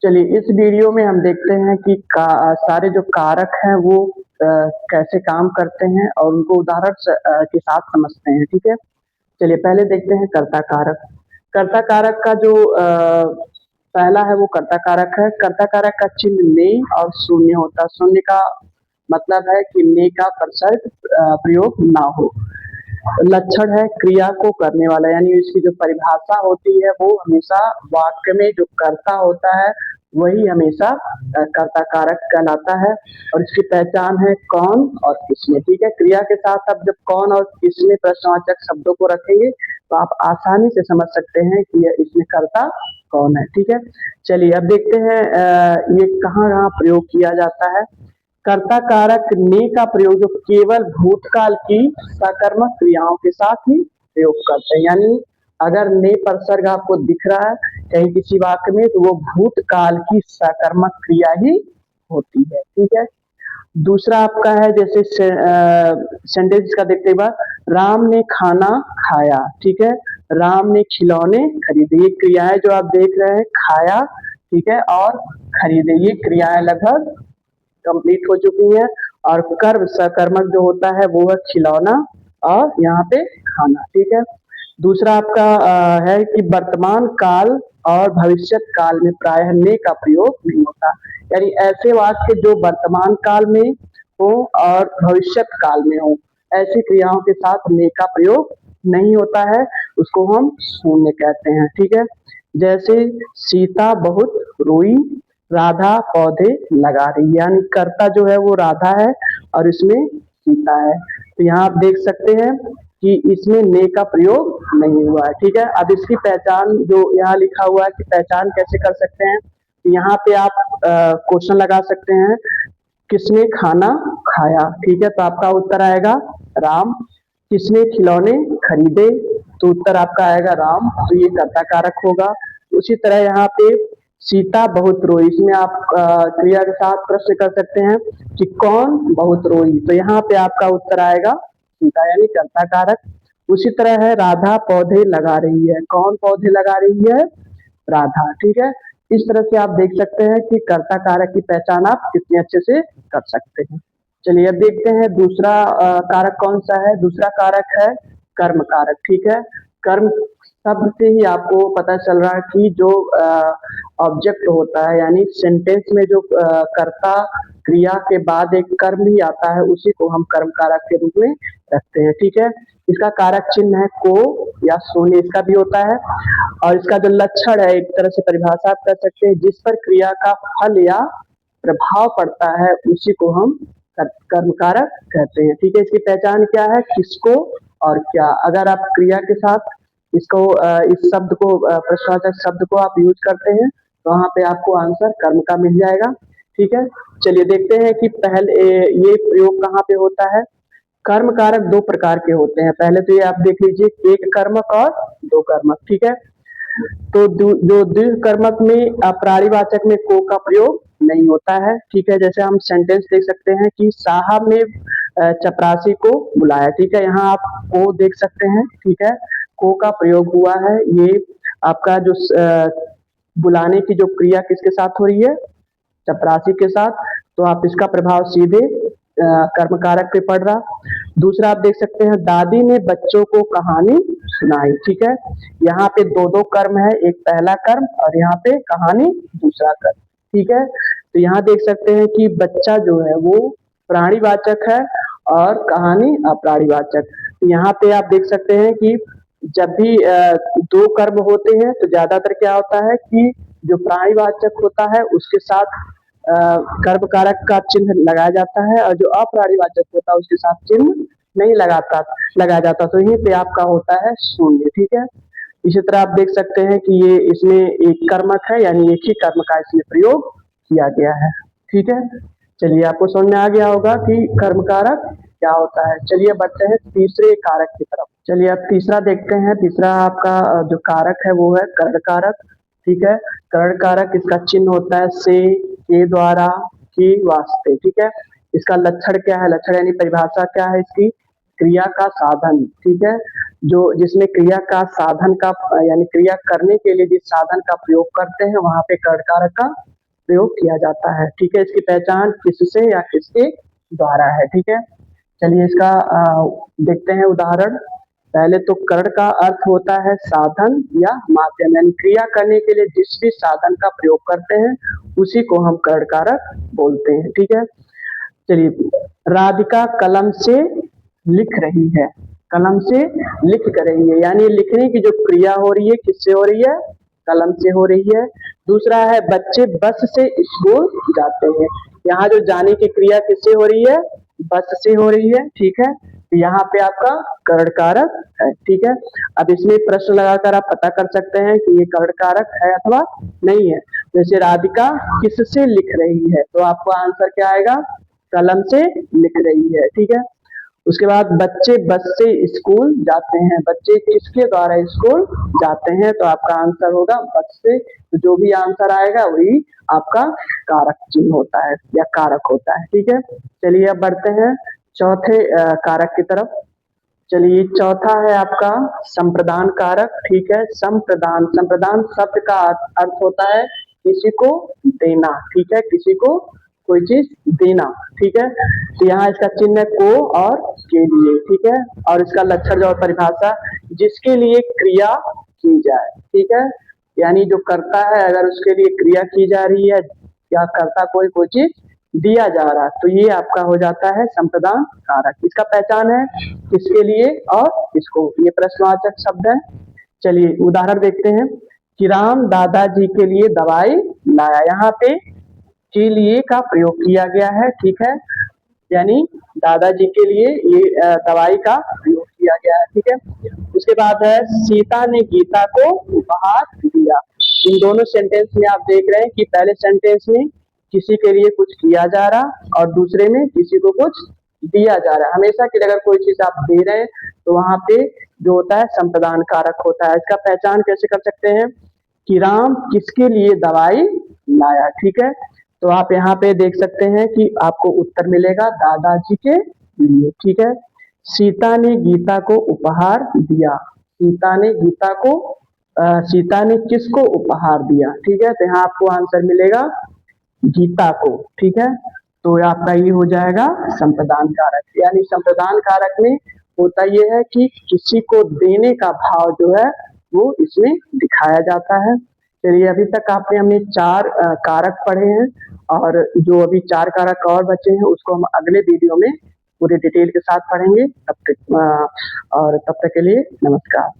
चलिए इस वीडियो में हम देखते हैं कि सारे जो कारक हैं वो कैसे काम करते हैं और उनको उदाहरण के साथ समझते हैं। ठीक है, चलिए पहले देखते हैं कर्ता कारक। कर्ता कारक का जो पहला है वो कर्ता कारक है। कर्ता कारक का चिन्ह ने और शून्य होता है। शून्य का मतलब है कि ने का प्रसर्ग प्रयोग ना हो। लक्षण है क्रिया को करने वाला, यानी इसकी जो परिभाषा होती है वो हमेशा वाक्य में जो कर्ता होता है वही हमेशा कर्ता कारक कहलाता है। और इसकी पहचान है कौन और किसने। ठीक है, क्रिया के साथ आप जब कौन और किसने प्रश्नवाचक शब्दों को रखेंगे तो आप आसानी से समझ सकते हैं कि इसमें कर्ता कौन है। ठीक है, चलिए अब देखते हैं ये कहाँ कहाँ प्रयोग किया जाता है। कर्ता कारक ने का प्रयोग जो केवल भूतकाल की सकर्मक क्रियाओं के साथ ही प्रयोग करते हैं, यानी अगर ने प्रसर्ग आपको दिख रहा है कहीं किसी वाक्य में तो वो भूतकाल की सकर्मक क्रिया ही होती है। ठीक है, दूसरा आपका है जैसे सेंटेंस का देखते बार राम ने खाना खाया। ठीक है, राम ने खिलौने खरीदे। ये क्रियाएं जो आप देख रहे हैं खाया, ठीक है, और खरीदे, ये क्रियाएं लगभग कंप्लीट हो चुकी है। और कर्म सकर्मक जो होता है वो है खिलौना और यहाँ पे खाना। ठीक है, दूसरा आपका है कि वर्तमान काल और भविष्य काल में प्रायः ने का प्रयोग नहीं होता, यानी ऐसे वाक्य जो वर्तमान काल में हो और भविष्य काल में हो ऐसी क्रियाओं के साथ ने का प्रयोग नहीं होता है, उसको हम शून्य कहते हैं। ठीक है, जैसे सीता बहुत रोई, राधा पौधे लगा रही, यानी कर्ता जो है वो राधा है और इसमें सीता है। तो यहाँ आप देख सकते हैं कि इसमें ने का प्रयोग नहीं हुआ है। ठीक है, अब इसकी पहचान जो यहाँ लिखा हुआ है कि पहचान कैसे कर सकते हैं, यहाँ पे आप क्वेश्चन लगा सकते हैं किसने खाना खाया। ठीक है, तो आपका उत्तर आएगा राम। किसने खिलौने खरीदे, तो उत्तर आपका आएगा राम, तो ये कर्ता कारक होगा। उसी तरह यहाँ पे सीता बहुत रोई, इसमें आप क्रिया के साथ प्रश्न कर सकते हैं कि कौन बहुत रोई, तो यहाँ पे आपका उत्तर आएगा सीता, यानी कर्ता कारक। उसी तरह है राधा पौधे लगा रही है, कौन पौधे लगा रही है, राधा। ठीक है, इस तरह से आप देख सकते हैं कि कर्ता कारक की पहचान आप कितने अच्छे से कर सकते हैं। चलिए अब देखते हैं दूसरा कारक कौन सा है। दूसरा कारक है कर्म कारक। ठीक है, कर्म शब्द से ही आपको पता चल रहा है कि जो ऑब्जेक्ट होता है, यानी सेंटेंस में जो कर्ता क्रिया के बाद एक कर्म ही आता है उसी को हम कर्म कारक के रूप में रखते हैं। ठीक है, इसका कारक चिन्ह है को या शून्य, इसका भी होता है। और इसका जो लक्षण है एक तरह से परिभाषा आप कर सकते हैं, जिस पर क्रिया का फल या प्रभाव पड़ता है उसी को हम कर्म कारक कहते हैं। ठीक है, इसकी पहचान क्या है, किसको और क्या। अगर आप क्रिया के साथ इसको इस शब्द को प्रश्नवाचक शब्द को आप यूज करते हैं तो वहां पे आपको आंसर कर्म का मिल जाएगा। ठीक है, चलिए देखते हैं कि पहले ये प्रयोग कहाँ पे होता है। कर्म कारक दो प्रकार के होते हैं, पहले तो ये आप देख लीजिए एक कर्मक और दो कर्मक। ठीक है, तो जो द्विग कर्मक में प्राणीवाचक में को का प्रयोग नहीं होता है। ठीक है, जैसे हम सेंटेंस देख सकते हैं कि साहब ने चपरासी को बुलाया। ठीक है, यहाँ आप को देख सकते हैं। ठीक है, को का प्रयोग हुआ है, ये आपका जो बुलाने की जो क्रिया किसके साथ हो रही है, चपरासी के साथ, तो आप इसका प्रभाव सीधे कर्म कारक पे पड़ रहा। दूसरा आप देख सकते हैं दादी ने बच्चों को कहानी सुनाई। ठीक है, यहाँ पे दो दो कर्म है, एक पहला कर्म और यहाँ पे कहानी दूसरा कर्म। ठीक है, तो यहाँ देख सकते हैं कि बच्चा जो है वो प्राणीवाचक है और कहानी अप्राणीवाचक। यहाँ पे आप देख सकते हैं कि जब भी दो कर्म होते हैं तो ज्यादातर क्या होता है कि जो प्राणीवाचक होता है उसके साथ कर्म कारक का चिन्ह लगाया जाता है और जो अप्राणीवाचक होता है उसके साथ चिन्ह नहीं लगाया जाता, तो यहीं पे आपका होता है शून्य। ठीक है, इसी तरह आप देख सकते हैं कि ये इसमें एक कर्मक है, यानी एक ही कर्म का इसमें प्रयोग किया गया है। ठीक है, चलिए आपको समझ में आ गया होगा कि कर्म कारक क्या होता है। चलिए बढ़ते हैं तीसरे कारक की तरफ। चलिए अब तीसरा देखते हैं। तीसरा आपका जो कारक है वो है कर्ण कारक। ठीक है, कर्ण कारक इसका चिन्ह होता है से, के द्वारा, के वास्ते। ठीक है, इसका लक्षण क्या है, लक्षण यानी परिभाषा क्या है इसकी, क्रिया का साधन। ठीक है, जो जिसमें क्रिया का साधन का यानी क्रिया करने के लिए जिस साधन का प्रयोग करते हैं वहाँ पे कर्ड कारक का प्रयोग किया जाता है। ठीक है, इसकी पहचान किससे या किसके द्वारा है। ठीक है, चलिए इसका देखते हैं उदाहरण। पहले तो कर्ड का अर्थ होता है साधन या माध्यम, यानी क्रिया करने के लिए जिस भी साधन का प्रयोग करते हैं उसी को हम कर्ड कारक बोलते हैं। ठीक है, चलिए राधिका कलम से लिख रही है, कलम से लिख कर रही है, यानी लिखने की जो क्रिया हो रही है किससे हो रही है, कलम से हो रही है। दूसरा है बच्चे बस से स्कूल जाते हैं, यहाँ जो जाने की क्रिया किससे हो रही है, बस से हो रही है। ठीक है, यहाँ पे आपका कर्ड कारक है। ठीक है, अब इसमें प्रश्न लगाकर आप पता कर सकते हैं कि ये कर्ड कारक है अथवा नहीं है। जैसे राधिका किससे लिख रही है, तो आपका आंसर क्या आएगा, कलम से लिख रही है। ठीक है, उसके बाद बच्चे बस से स्कूल जाते हैं, बच्चे किसके द्वारा स्कूल जाते हैं, तो आपका आंसर होगा बस से। तो जो भी आंसर आएगा वही आपका कारक चिन्ह होता है या कारक होता है। ठीक है, चलिए अब बढ़ते हैं चौथे कारक की तरफ। चलिए चौथा है आपका संप्रदान कारक। ठीक है, संप्रदान, संप्रदान शब्द का अर्थ होता है किसी को देना। ठीक है, किसी को कोई चीज देना। ठीक है, तो यहाँ इसका चिन्ह है को और के लिए। ठीक है, और इसका लक्षण और परिभाषा, जिसके लिए क्रिया की जाए। ठीक है, यानी जो करता है अगर उसके लिए क्रिया की जा रही है या करता कोई चीज दिया जा रहा है तो ये आपका हो जाता है संप्रदान कारक। इसका पहचान है किसके लिए और किसको, ये प्रश्नवाचक शब्द है। चलिए उदाहरण देखते हैं कि राम दादाजी के लिए दवाई लाया, यहाँ पे के लिए का प्रयोग किया गया है। ठीक है, यानी दादाजी के लिए ये दवाई का प्रयोग किया गया है। ठीक है, उसके बाद है सीता ने गीता को उपहार दिया। इन दोनों सेंटेंस में आप देख रहे हैं कि पहले सेंटेंस में किसी के लिए कुछ किया जा रहा और दूसरे में किसी को कुछ दिया जा रहा है। हमेशा कि अगर कोई चीज आप दे रहे हैं तो वहां पे जो होता है संप्रदान कारक होता है। इसका पहचान कैसे कर सकते हैं कि राम किसके लिए दवाई लाया। ठीक है, तो आप यहाँ पे देख सकते हैं कि आपको उत्तर मिलेगा दादाजी के लिए। ठीक है, सीता ने गीता को उपहार दिया, सीता ने गीता को सीता ने किसको उपहार दिया। ठीक है, तो यहाँ आपको आंसर मिलेगा गीता को। ठीक है, तो आपका ये हो जाएगा संप्रदान कारक। यानी संप्रदान कारक में होता ये है कि किसी को देने का भाव जो है वो इसमें दिखाया जाता है। चलिए अभी तक हमने 4 कारक पढ़े हैं और जो अभी 4 कारक और बचे हैं उसको हम अगले वीडियो में पूरे डिटेल के साथ पढ़ेंगे। तब तक के लिए नमस्कार।